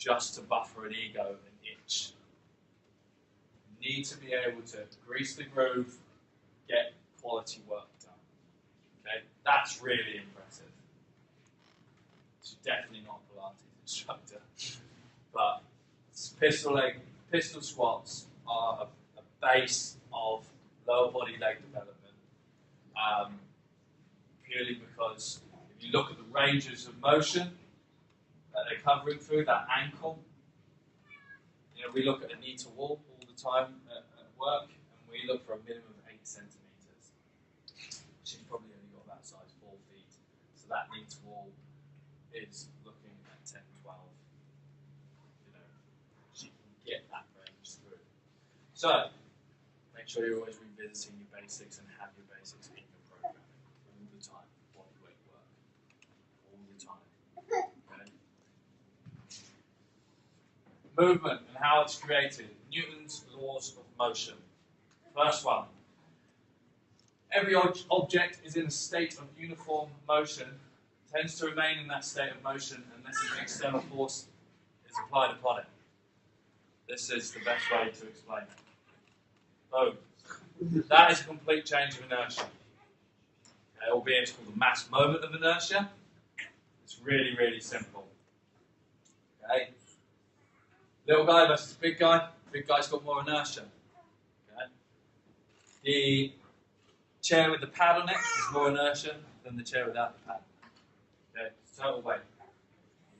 just to buffer an ego, an itch. You need to be able to grease the groove, get quality work done. Okay, that's really impressive. She's definitely not a Pilates instructor, but pistol squats are a base of lower body leg development. Purely because if you look at the ranges of motion that they're covering through, that ankle, you know, we look at a knee to wall all the time at work, and we look for a minimum of 8 centimetres. She's probably only got that size, 4 feet. So that knee to wall is looking at 10, 12. You know, she can get that range through. So, make sure you're always revisiting your basics and have your basics in your programming all the time. Bodyweight work all the time. Okay? Movement and how it's created. Newton's laws of motion. First one. Every object is in a state of uniform motion, tends to remain in that state of motion unless an external force is applied upon it. This is the best way to explain it. Oh, that is a complete change of inertia. Albeit it's called the mass moment of inertia. It's really, really simple. Okay? Little guy versus big guy. Big guy's got more inertia. Okay? The chair with the pad on it has more inertia than the chair without the pad. Okay? Total weight.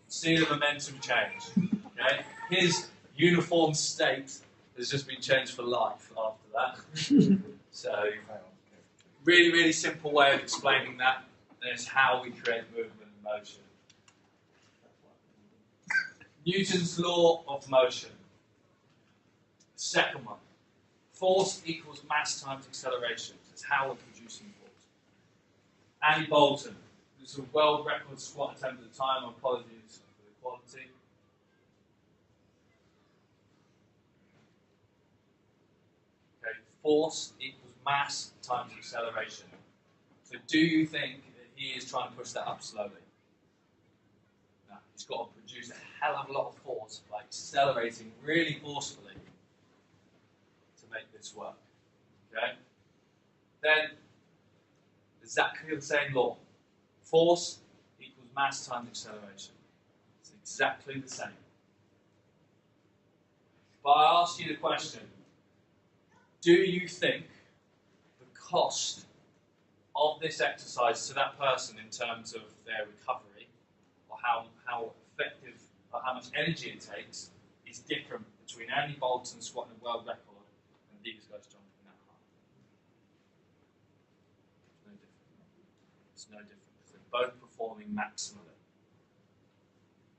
See the momentum change. Okay? His uniform state has just been changed for life after that. So, really, really simple way of explaining that. And it's how we create movement and motion. Newton's law of motion. Second one. Force equals mass times acceleration. That's how we're producing force. Andy Bolton. This is a world record squat attempt at the time. Apologies for the quality. Okay, force equals mass times acceleration. So do you think that he is trying to push that up slowly? No, he's got to produce a hell of a lot of force by accelerating really forcefully to make this work. Okay? Then, exactly the same law. Force equals mass times acceleration. It's exactly the same. But I ask you the question, do you think the cost of this exercise to that person in terms of their recovery, or how effective or how much energy it takes, is different between Andy Bolton squatting a world record and these guys jumping that high? It's no different. It's no different. They're both performing maximally.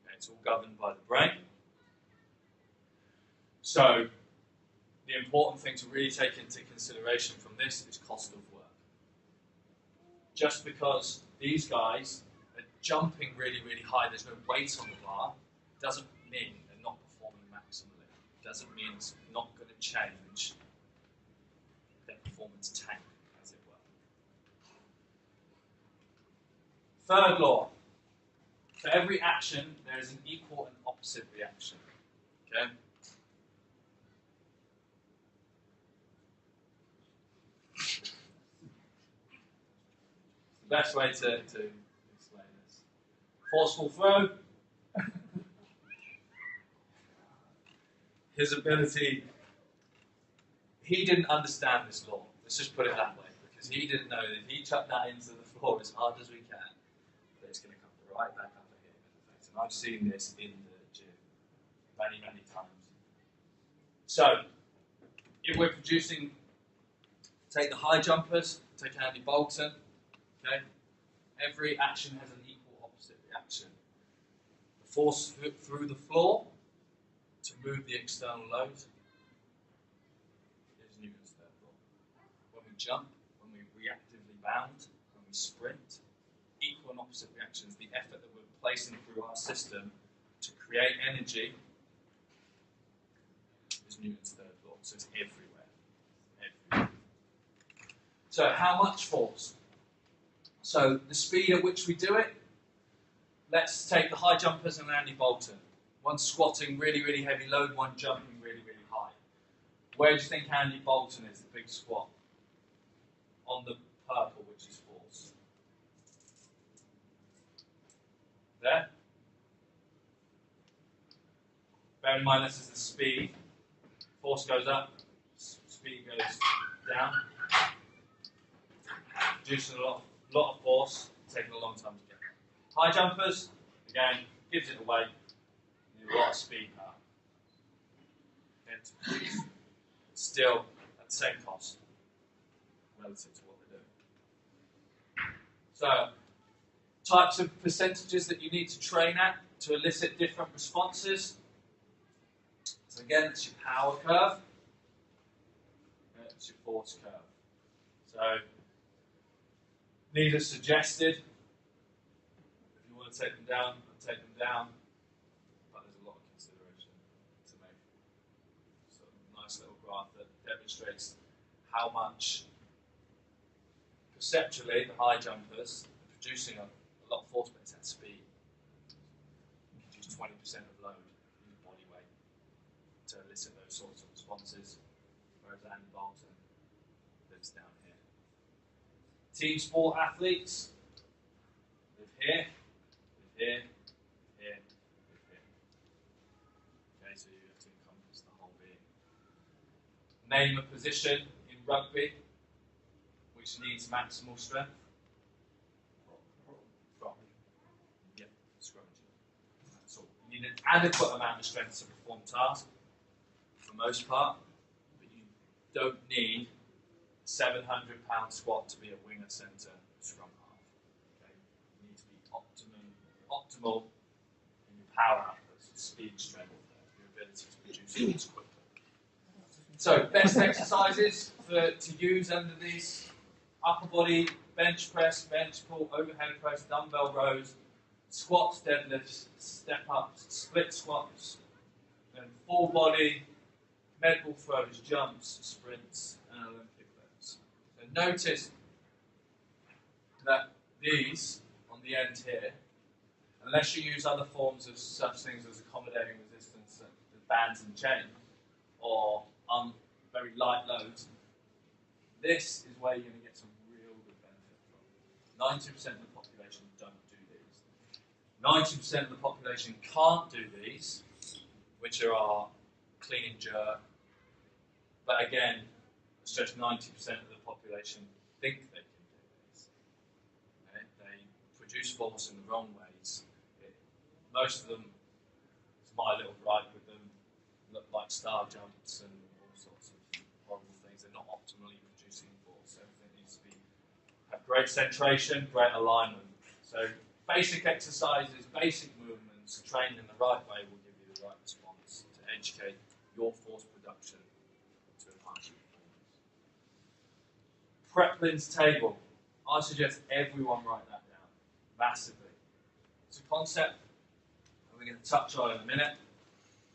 Okay, it's all governed by the brain. So, the important thing to really take into consideration from this is cost of work. Just because these guys are jumping really, really high, there's no weight on the bar, doesn't mean they're not performing maximally. Doesn't mean it's not going to change their performance tank, as it were. Third law. For every action, there is an equal and opposite reaction. Okay? The best way to explain this. Forceful throw. His ability, he didn't understand this law. Let's just put it that way. Because he didn't know that if he chucked that into the floor as hard as we can, that it's going to come right back up and hit him in the face. And I've seen this in the gym many, many times. So, if we're producing, take the high jumpers, take Andy Bolton, okay? Every action has an equal opposite reaction. The force through the floor to move the external load is Newton's third law. When we jump, when we reactively bound, when we sprint, equal and opposite reactions. The effort that we're placing through our system to create energy is Newton's third law. So it's everywhere. So how much force? So the speed at which we do it, let's take the high jumpers and Andy Bolton. One squatting really, really heavy load, one jumping really, really high. Where do you think Andy Bolton is, the big squat? On the purple, which is force. There? Bear in mind this is the speed. Force goes up, speed goes down. Producing a lot of force, taking a long time to get. High jumpers, again, gives it away. You need a lot of speed power. Still at the same cost relative to what they're doing. So, types of percentages that you need to train at to elicit different responses. So again, it's your power curve, and it's your force curve. So, these are suggested. If you want to take them down, take them down. But there's a lot of consideration to make. So, a nice little graph that demonstrates how much perceptually the high jumpers are producing a lot of force, but it's at speed. You can use 20% of load in your body weight to elicit those sorts of responses, whereas Andy Bolton lives down here. Team sport athletes live here, live here, here, live here. Okay, so you have to encompass the whole being. Name a position in rugby which needs maximal strength. Yeah, scrummaging. That's all. You need an adequate amount of strength to perform tasks, for the most part, but you don't need a 700-pound squat to be a winger, centre, scrum half. Okay? You need to be optimal in your power outputs, speed, strength, your ability to produce things quickly. So, best exercises to use under these: upper body, bench press, bench pull, overhead press, dumbbell rows, squats, deadlifts, step ups, split squats, then full body, med ball throws, jumps, sprints, and Olympic lifts. So notice that these, on the end here, unless you use other forms of such things as accommodating resistance, bands and chain, or very light loads, this is where you're going to get some real good benefit from. 90% of the population don't do these. 90% of the population can't do these, which are clean and jerk. But again, it's just 90% of the population think they can do these. Okay? They produce force in the wrong ways. Most of them, it's my little gripe with them, look like star jumps and all sorts of horrible things. They're not optimally producing force. Everything needs to have great centration, great alignment. So basic exercises, basic movements, trained in the right way will give you the right response to educate your force production to enhance your performance. Preplin's table. I suggest everyone write that down massively. It's a concept that we're going to touch on in a minute.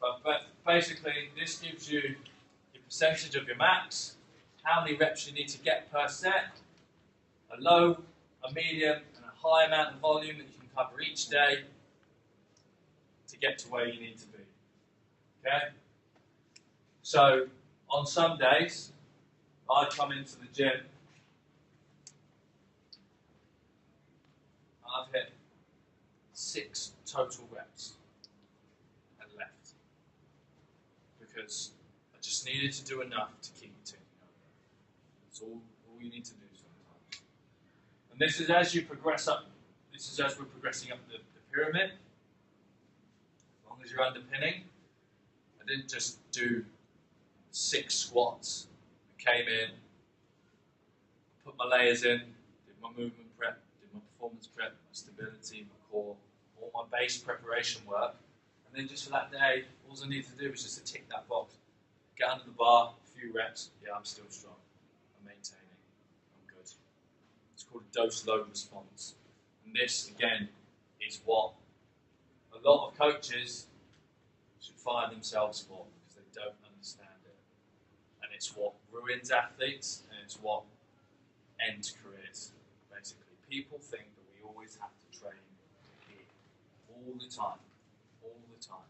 But basically, this gives you your percentage of your max, how many reps you need to get per set, a low, a medium, and a high amount of volume that you can cover each day to get to where you need to be. Okay? So, on some days, I come into the gym, I've hit 6 total reps and left. Because I just needed to do enough to keep me ticking over. That's all you need to do sometimes. And this is as you progress up, this is as we're progressing up the pyramid. As long as you're underpinning. I didn't just do 6 squats. I came in, put my layers in, did my movement prep, did my performance prep, my stability, my core, all my base preparation work. And then just for that day, all I need to do is just to tick that box. Get under the bar, a few reps, yeah, I'm still strong. I'm maintaining, I'm good. It's called a dose-load response. And this, again, is what a lot of coaches should fire themselves for, because they don't understand it. And it's what ruins athletes, and it's what ends careers, basically. People think that we always have to train here, all the time. All the time.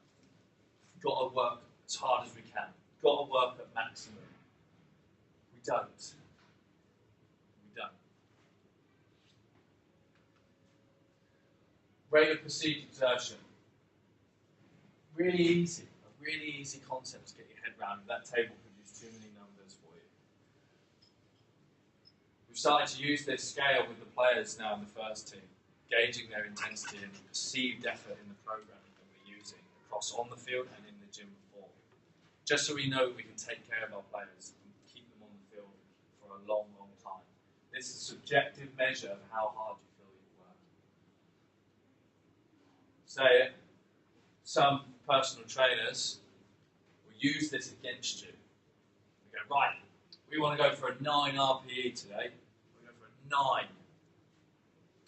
got to work as hard as we can. Got to work at maximum. We don't. We don't. Rate of perceived exertion. Really easy. A really easy concept to get your head around. That table produced too many numbers for you. We've started to use this scale with the players now in the first team, gauging their intensity and perceived effort in the programming that we're using across on the field and in the gym before. Just so we know we can take care of our players and keep them on the field for a long, long time. This is a subjective measure of how hard you feel you work. Say it. Some personal trainers will use this against you. They go, right, we want to go for a 9 RPE today. We're going for a 9.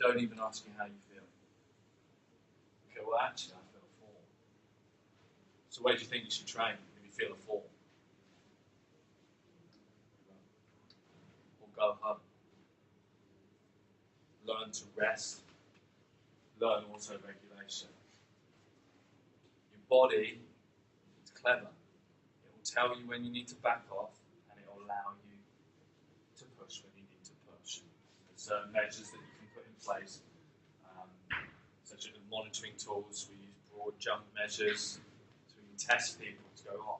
Don't even ask me how you feel. Okay, well actually I feel a 4. So where do you think you should train if you feel a 4? Or go home. Learn to rest. Learn auto-regulation. Body is clever. It will tell you when you need to back off, and it will allow you to push when you need to push. There's certain measures that you can put in place, such as monitoring tools. We use broad jump measures, so we can test people to go, oh,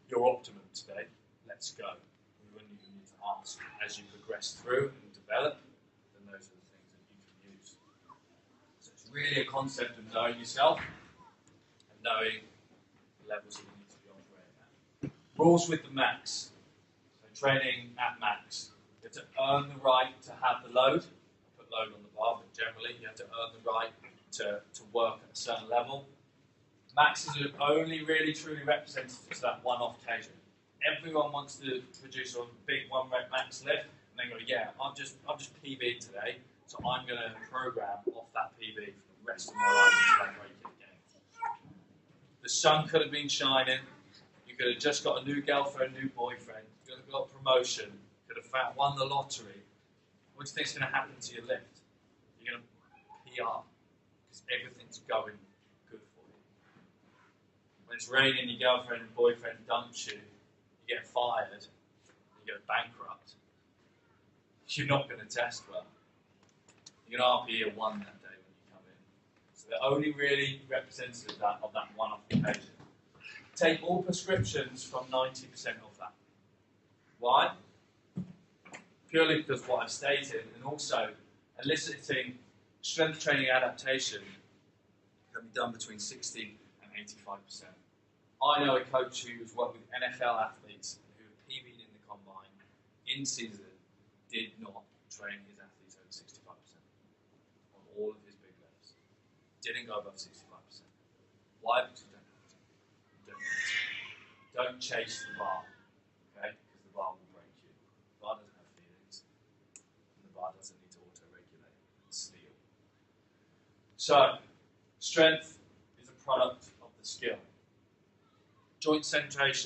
you're optimum today, let's go. We wouldn't even need to ask. As you progress through and develop, then those are the things that you can use. So it's really a concept of knowing yourself, knowing the levels that you need to be operating at. Rules with the max. So training at max. You have to earn the right to have the load. I put load on the bar, but generally you have to earn the right to work at a certain level. Max is only really truly representative to that one-off occasion. Everyone wants to produce a big 1 rep max lift, and they go, yeah, I'm just PB'd today, so I'm going to program off that PB for the rest of my life until I break it again. The sun could have been shining. You could have just got a new girlfriend, new boyfriend. You could have got a promotion. You could have won the lottery. What do you think is going to happen to your lift? You're going to PR because everything's going good for you. When it's raining, your girlfriend and boyfriend dumps you. You get fired. You go bankrupt. You're not going to test well. You're going to RPE a 1 that day. So they're only really representative of that one-off occasion. Take all prescriptions from 90% of that. Why? Purely because of what I've stated, and also eliciting strength training adaptation can be done between 60 and 85%. I know a coach who's worked with NFL athletes who PB'd in the combine in season did not train his athletes over 65% on all of his big lifts. Didn't go above 65%. Why? Because you don't have to. You don't need to. Don't chase the bar, okay? Because the bar will break you. The bar doesn't have feelings, and the bar doesn't need to auto-regulate and steal. So, strength is a product of the skill. Joint centration.